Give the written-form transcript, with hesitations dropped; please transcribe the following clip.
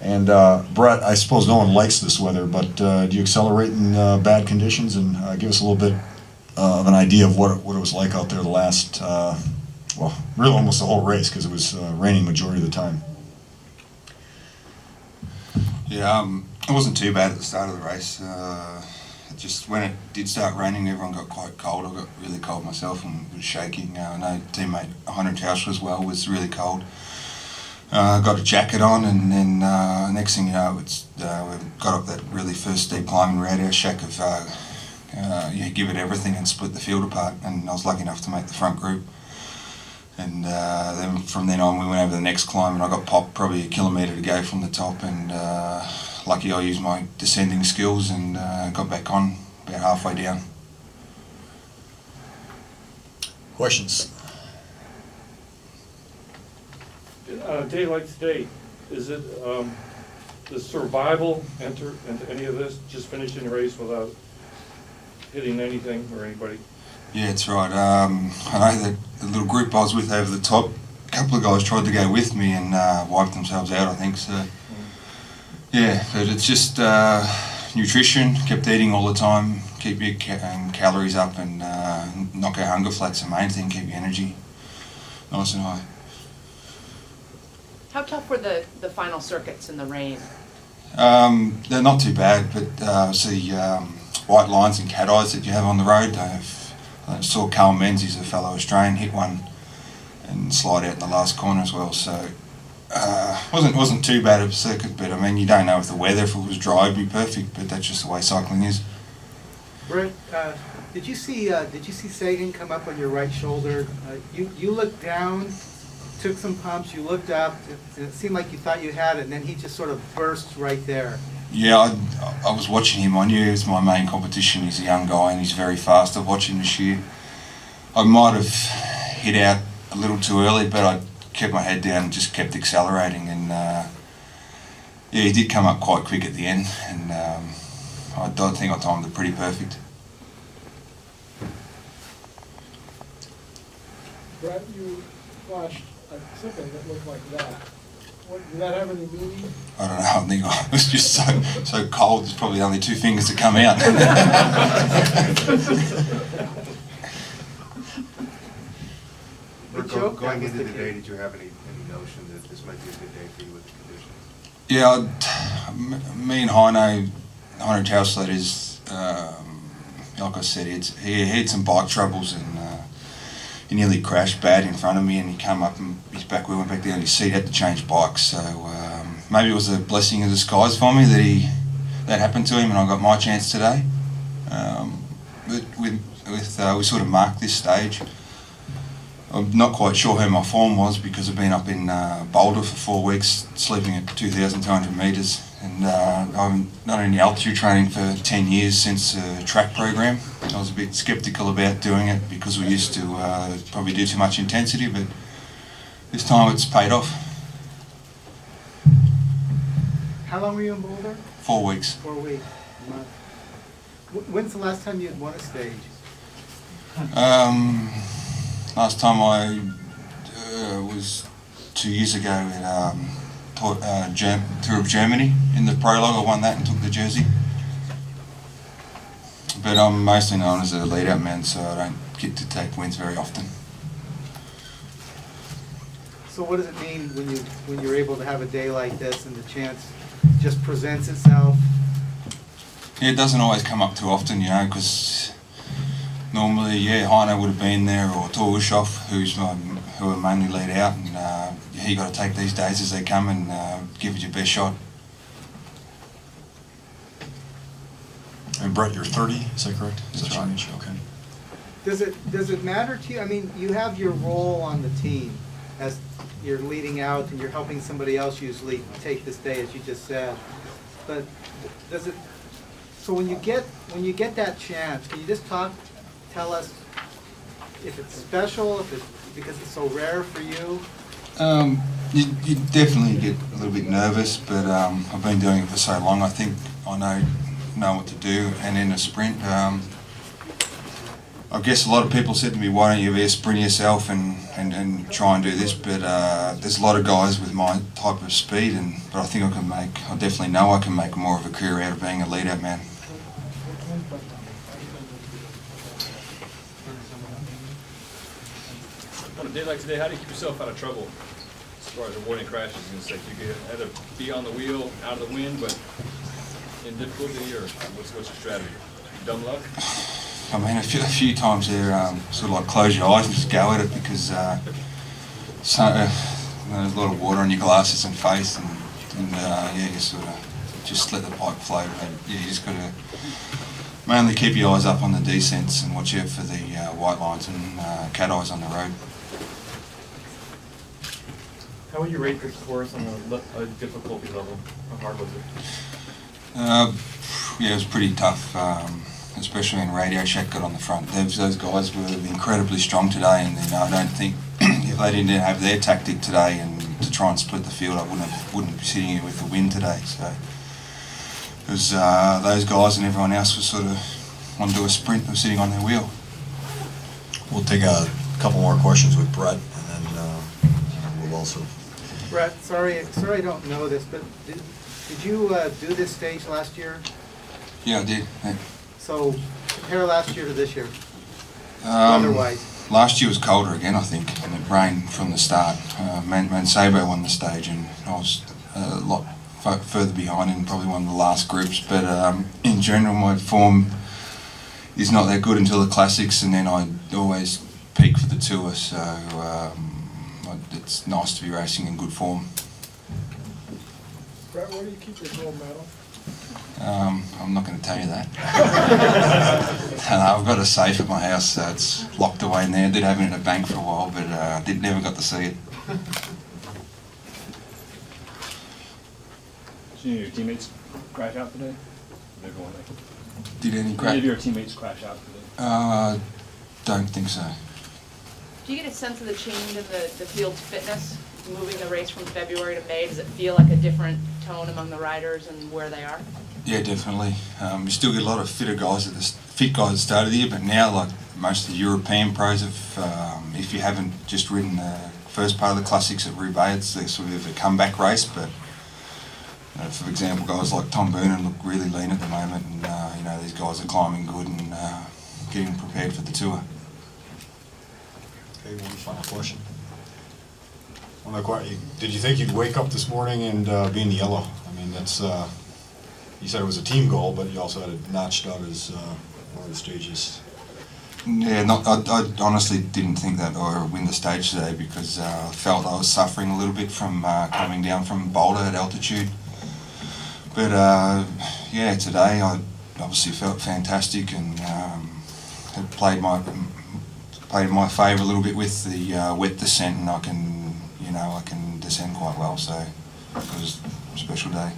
And Brett, I suppose no one likes this weather, but do you accelerate in bad conditions? And give us a little bit of an idea of what it was like out there the last, well, really almost the whole race, because it was raining majority of the time. Yeah, it wasn't too bad at the start of the race. Just when it did start raining, everyone got quite cold. I got really cold myself and was shaking. I know teammate Hunter Tausch as well was really cold. Got a jacket on, and then next thing you know, we got up that really first steep climb, and we had our shack of give it everything and split the field apart. And I was lucky enough to make the front group. And then from then on, we went over the next climb, and I got popped probably a kilometre to go from the top. And lucky I used my descending skills and got back on about halfway down. Questions? A day like today, is it does survival enter into any of this? Just finishing the race without hitting anything or anybody? Yeah, that's right. I know that the little group I was with over the top, a couple of guys tried to go with me and wiped themselves out, I think. So, yeah, but it's just nutrition, kept eating all the time, keep your calories up, and knock our hunger flat's the main thing, keep your energy nice and high. How tough were the final circuits in the rain? They're not too bad, but see white lines and cat eyes that you have on the road. I saw Carl Menzies, a fellow Australian, hit one and slide out in the last corner as well. So wasn't too bad of a circuit, but I mean, you don't know with the weather. If it was dry, it'd be perfect, but that's just the way cycling is. Brett, did you see Sagan come up on your right shoulder? You looked down, took some pumps, you looked up, and it seemed like you thought you had it, and then he just sort of burst right there. Yeah, I was watching him. I knew it was my main competition. He's a young guy and he's very fast. I've watched him this year. I might have hit out a little too early, but I kept my head down and just kept accelerating. And yeah, he did come up quite quick at the end, and I think I timed it pretty perfect. Brett, you flashed something that looked like that. Did that have any meaning? I don't know. I think I was just so cold. There's probably only two fingers that come out. Going into the day, did you have any notion that this might be a good day for you with the conditions? Yeah, me and Heino Tausch, that is, like I said, he had some bike troubles, and he nearly crashed bad in front of me, and he came up and we went back down his seat, had to change bikes. So maybe it was a blessing in disguise for me that happened to him, and I got my chance today. But we sort of marked this stage. I'm not quite sure how my form was because I've been up in Boulder for 4 weeks, sleeping at 2,200 metres, and I'm not in altitude training for 10 years since the track program. I was a bit sceptical about doing it because we used to probably do too much intensity, but this time it's paid off. How long were you in Boulder? 4 weeks. 4 weeks. When's the last time you had won a stage? Last time I was 2 years ago at Tour of Germany in the prologue. I won that and took the jersey. But I'm mostly known as a lead-out man, so I don't get to take wins very often. So what does it mean when you're able to have a day like this and the chance just presents itself? Yeah, it doesn't always come up too often, you know, because normally, yeah, Heino would have been there, or Torushoff, who are mainly lead out, and yeah, you got to take these days as they come and give it your best shot. And Brett, you're 30, is that correct? That's right. Okay. Does it matter to you? I mean, you have your role on the team as you're leading out and you're helping somebody else usually take this day, as you just said. But does it? So when you get that chance, can you just tell us if it's special, if it's because it's so rare for you? You definitely get a little bit nervous, but I've been doing it for so long. I think I know what to do, and in a sprint, I guess a lot of people said to me, why don't you be a sprinter yourself and try and do this, but there's a lot of guys with my type of speed, but I think I definitely know I can make more of a career out of being a lead-out man. On a day like today, how do you keep yourself out of trouble as far as avoiding crashes? It's like you get either be on the wheel, out of the wind, but in difficulty, or what's your strategy? Dumb luck? I mean, a few times there, sort of like close your eyes and just go at it, because there's a lot of water on your glasses and face, and yeah, you sort of just let the bike float. And, yeah, you just got to mainly keep your eyes up on the descents and watch out for the white lines and cat eyes on the road. How would you rate this course on a difficulty level? How hard was it? Yeah, it was pretty tough, especially when Radio Shack got on the front. Those guys were incredibly strong today, and I don't think if they didn't have their tactic today and to try and split the field, I wouldn't be sitting here with the win today. So it was those guys and everyone else was sort of on to a sprint, was sitting on their wheel. We'll take a couple more questions with Brett, and then we'll also... Brett, sorry I don't know this, but did you do this stage last year? Yeah, I did. Yeah. So compare last year to this year, weather-wise. Last year was colder again, I think, and it rained from the start. Mansabo won the stage, and I was a lot further behind in probably one of the last groups. But in general, my form is not that good until the classics, and then I always peak for the tour. So it's nice to be racing in good form. Brett, where do you keep your gold medal? I'm not going to tell you that. I've got a safe at my house, so it's locked away in there. I did have it in a bank for a while, but never got to see it. Did any of your teammates crash out today? Did any Did any of your teammates crash out today? Don't think so. Do you get a sense of the change in the field's fitness, moving the race from February to May? Does it feel like a different tone among the riders and where they are? Yeah, definitely. You still get a lot of fit guys at the start of the year, but now, like most of the European pros, if you haven't just ridden the first part of the classics at Roubaix, it's sort of a comeback race. But for example, guys like Tom Boonen look really lean at the moment, and these guys are climbing good and getting prepared for the tour. Okay, one final question. Did you think you'd wake up this morning and be in the yellow? I mean, that's you said it was a team goal, but you also had it notched out as one of the stages. Yeah, I honestly didn't think that I would win the stage today, because I felt I was suffering a little bit from coming down from Boulder at altitude. But yeah, today I obviously felt fantastic, and it played in my favour a little bit with the wet descent, and I can descend quite well. So it was a special day.